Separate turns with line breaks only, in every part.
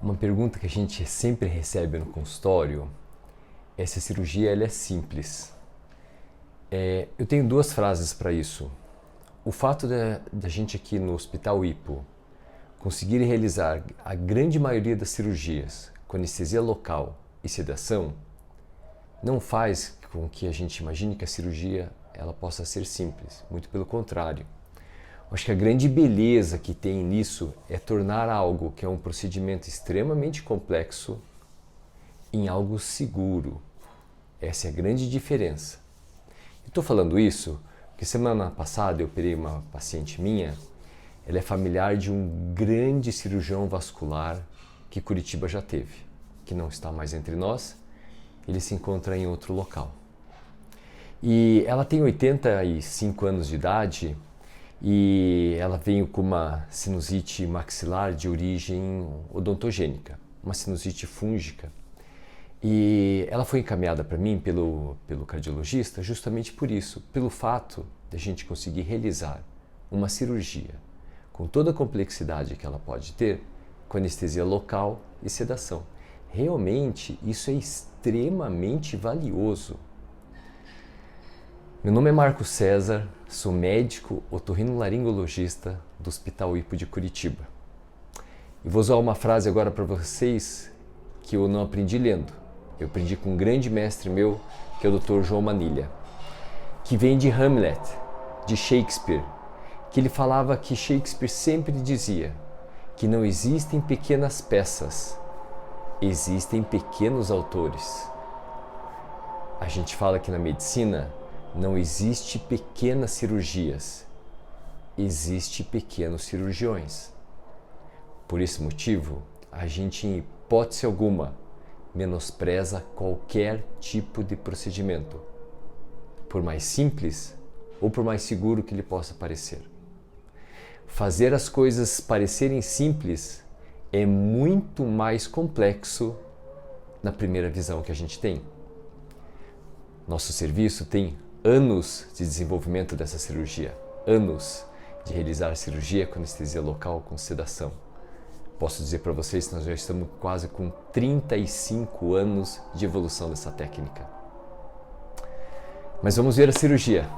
Uma pergunta que a gente sempre recebe no consultório é se a cirurgia ela é simples. Eu tenho duas frases para isso. O fato da gente aqui no Hospital Hipo conseguir realizar a grande maioria das cirurgias com anestesia local e sedação não faz com que a gente imagine que a cirurgia ela possa ser simples. Muito pelo contrário. Acho que a grande beleza que tem nisso é tornar algo que é um procedimento extremamente complexo em algo seguro. Essa é a grande diferença. Estou falando isso porque semana passada eu operei uma paciente minha. Ela é familiar de um grande cirurgião vascular que Curitiba já teve, que não está mais entre nós. Ele se encontra em outro local. E ela tem 85 anos de idade e ela veio com uma sinusite maxilar de origem odontogênica, uma sinusite fúngica. E ela foi encaminhada para mim pelo cardiologista justamente por isso, pelo fato de a gente conseguir realizar uma cirurgia com toda a complexidade que ela pode ter, com anestesia local e sedação. Realmente isso é extremamente valioso. Meu nome é Marco César, sou médico otorrinolaringologista do Hospital Hipo de Curitiba. E vou usar uma frase agora para vocês que eu não aprendi lendo. Eu aprendi com um grande mestre meu, que é o Dr. João Manilha, que vem de Hamlet, de Shakespeare, que ele falava que Shakespeare sempre dizia que não existem pequenas peças, existem pequenos autores. A gente fala que na medicina não existe pequenas cirurgias, existe pequenos cirurgiões. Por esse motivo, a gente, em hipótese alguma, menospreza qualquer tipo de procedimento, por mais simples ou por mais seguro que ele possa parecer. Fazer as coisas parecerem simples é muito mais complexo na primeira visão que a gente tem. Nosso serviço tem anos de desenvolvimento dessa cirurgia, anos de realizar cirurgia com anestesia local, com sedação. Posso dizer para vocês que nós já estamos quase com 35 anos de evolução dessa técnica. Mas vamos ver a cirurgia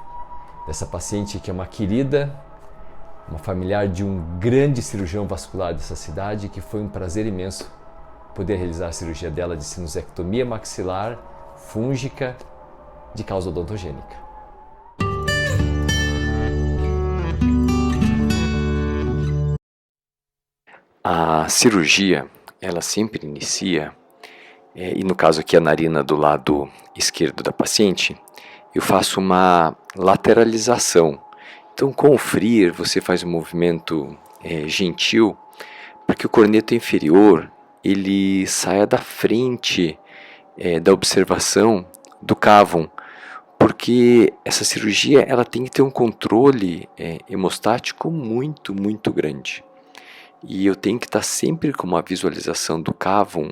dessa paciente que é uma querida, uma familiar de um grande cirurgião vascular dessa cidade, que foi um prazer imenso poder realizar a cirurgia dela de sinusectomia maxilar fúngica de causa odontogênica.
A cirurgia, ela sempre inicia, e no caso aqui a narina do lado esquerdo da paciente, eu faço uma lateralização. Então com o FRIER você faz um movimento gentil para que o corneto inferior ele saia da frente da observação do cavum, porque essa cirurgia ela tem que ter um controle hemostático muito grande. E eu tenho que estar sempre com uma visualização do cavum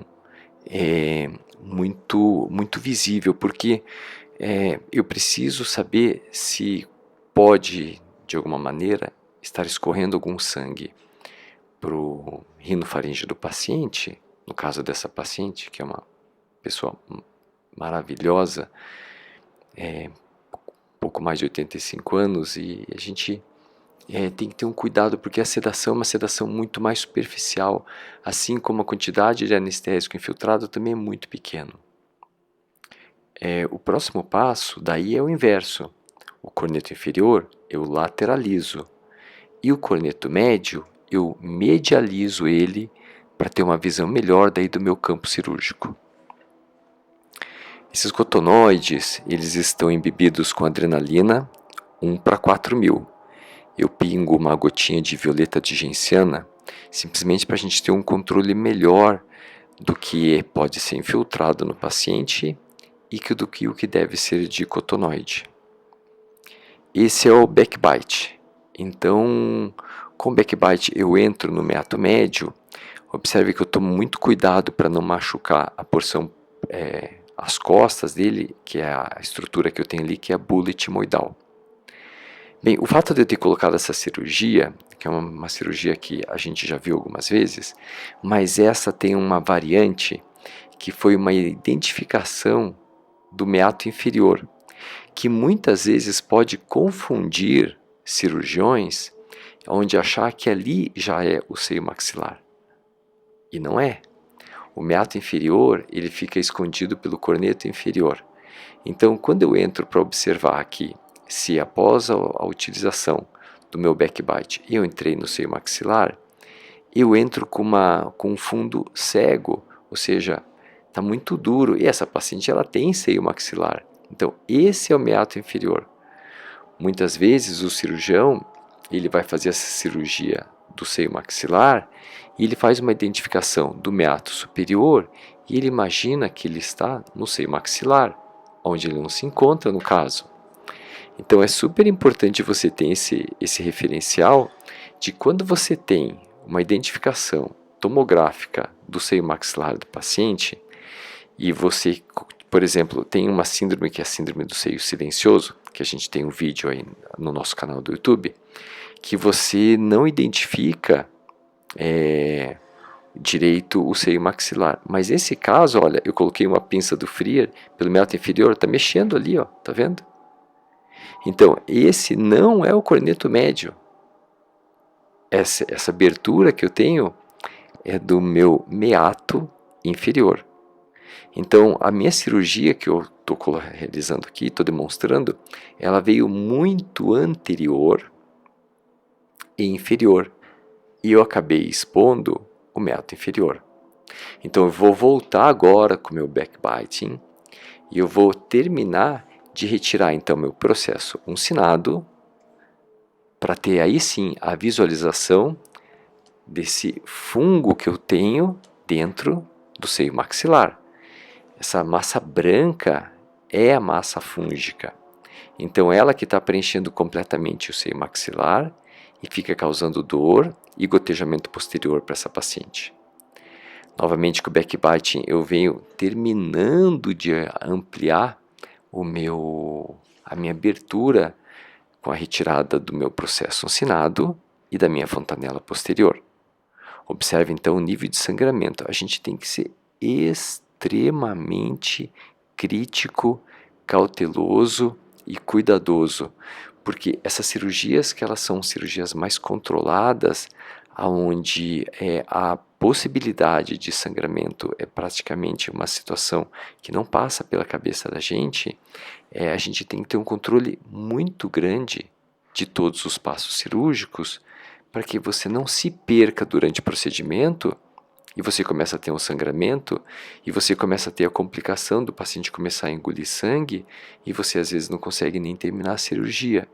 muito visível, porque eu preciso saber se pode, de alguma maneira, estar escorrendo algum sangue para o rinofaringe do paciente, no caso dessa paciente, que é uma pessoa maravilhosa, pouco mais de 85 anos, e a gente tem que ter um cuidado, porque a sedação é uma sedação muito mais superficial, assim como a quantidade de anestésico infiltrado também é muito pequeno. O próximo passo daí é o inverso. O corneto inferior eu lateralizo e o corneto médio eu medializo ele para ter uma visão melhor daí do meu campo cirúrgico. Esses cotonoides eles estão embebidos com adrenalina 1:4.000. Eu pingo uma gotinha de violeta de genciana, simplesmente para a gente ter um controle melhor do que pode ser infiltrado no paciente e do que o que deve ser de cotonoide. Esse é o backbite. Então, com o backbite eu entro no meato médio. Observe que eu tomo muito cuidado para não machucar a porção, as costas dele, que é a estrutura que eu tenho ali, que é a bula etimoidal. Bem, o fato de eu ter colocado essa cirurgia que é uma cirurgia que a gente já viu algumas vezes, mas essa tem uma variante que foi uma identificação do meato inferior, que muitas vezes pode confundir cirurgiões onde achar que ali já é o seio maxilar. E não é. O meato inferior, ele fica escondido pelo corneto inferior. Então, quando eu entro para observar aqui, se após a utilização do meu backbite eu entrei no seio maxilar, eu entro com um fundo cego, ou seja, está muito duro. E essa paciente ela tem seio maxilar. Então, esse é o meato inferior. Muitas vezes o cirurgião ele vai fazer essa cirurgia do seio maxilar e ele faz uma identificação do meato superior e ele imagina que ele está no seio maxilar, onde ele não se encontra no caso. Então é super importante você ter esse referencial de quando você tem uma identificação tomográfica do seio maxilar do paciente e você, por exemplo, tem uma síndrome que é a síndrome do seio silencioso, que a gente tem um vídeo aí no nosso canal do YouTube, que você não identifica direito o seio maxilar. Mas nesse caso, olha, eu coloquei uma pinça do Freer pelo meato inferior, está mexendo ali, ó, tá vendo? Então, esse não é o corneto médio. Essa abertura que eu tenho é do meu meato inferior. Então, a minha cirurgia que eu estou realizando aqui, estou demonstrando, ela veio muito anterior e inferior. E eu acabei expondo o meato inferior. Então, eu vou voltar agora com o meu backbiting e eu vou terminar de retirar, então, meu processo uncinado para ter aí sim a visualização desse fungo que eu tenho dentro do seio maxilar. Essa massa branca é a massa fúngica. Então ela que está preenchendo completamente o seio maxilar e fica causando dor e gotejamento posterior para essa paciente. Novamente com o backbiting eu venho terminando de ampliar a minha abertura com a retirada do meu processo uncinado e da minha fontanela posterior. Observe então o nível de sangramento. A gente tem que ser extremamente crítico, cauteloso e cuidadoso, porque essas cirurgias que elas são cirurgias mais controladas, onde a possibilidade de sangramento é praticamente uma situação que não passa pela cabeça da gente, a gente tem que ter um controle muito grande de todos os passos cirúrgicos para que você não se perca durante o procedimento e você começa a ter um sangramento e você começa a ter a complicação do paciente começar a engolir sangue e você às vezes não consegue nem terminar a cirurgia,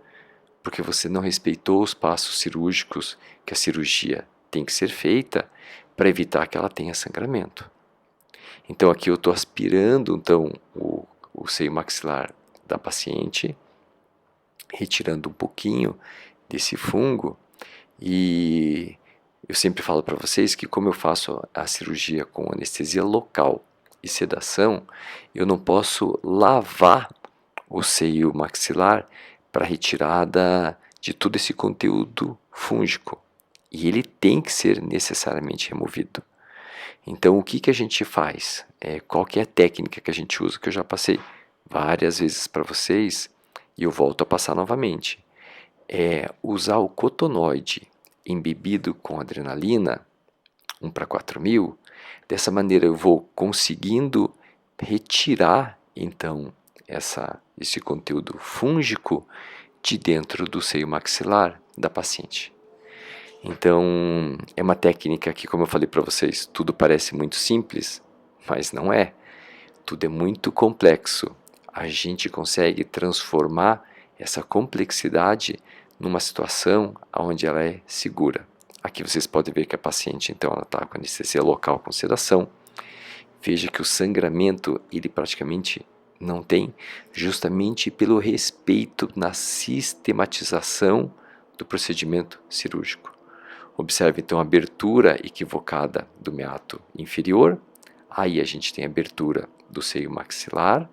porque você não respeitou os passos cirúrgicos que a cirurgia tem que ser feita para evitar que ela tenha sangramento. Então aqui eu estou aspirando então, o seio maxilar da paciente, retirando um pouquinho desse fungo e eu sempre falo para vocês que como eu faço a cirurgia com anestesia local e sedação, eu não posso lavar o seio maxilar para retirada de todo esse conteúdo fúngico. E ele tem que ser necessariamente removido. Então o que a gente faz? Qual que é a técnica que a gente usa, que eu já passei várias vezes para vocês e eu volto a passar novamente. É usar o cotonoide embebido com adrenalina, 1/4000. Dessa maneira eu vou conseguindo retirar então esse conteúdo fúngico de dentro do seio maxilar da paciente. Então é uma técnica que, como eu falei para vocês, tudo parece muito simples, mas não é. Tudo é muito complexo. A gente consegue transformar essa complexidade numa situação onde ela é segura. Aqui vocês podem ver que a paciente então ela está com anestesia local com sedação. Veja que o sangramento ele praticamente não tem, justamente pelo respeito na sistematização do procedimento cirúrgico. Observe então a abertura equivocada do meato inferior, aí a gente tem a abertura do seio maxilar,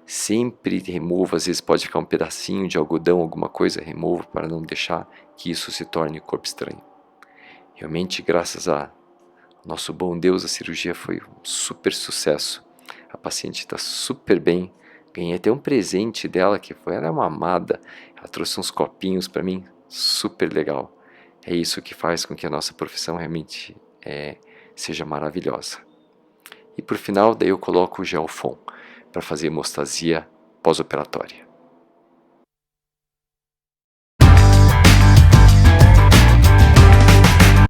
sempre removo, às vezes pode ficar um pedacinho de algodão, alguma coisa, removo para não deixar que isso se torne corpo estranho. Realmente, graças a nosso bom Deus, a cirurgia foi um super sucesso. A paciente está super bem. Ganhei até um presente dela, que foi, ela é uma amada. Ela trouxe uns copinhos para mim, super legal. É isso que faz com que a nossa profissão realmente seja maravilhosa. E por final, daí eu coloco o Gelfon para fazer hemostasia pós-operatória.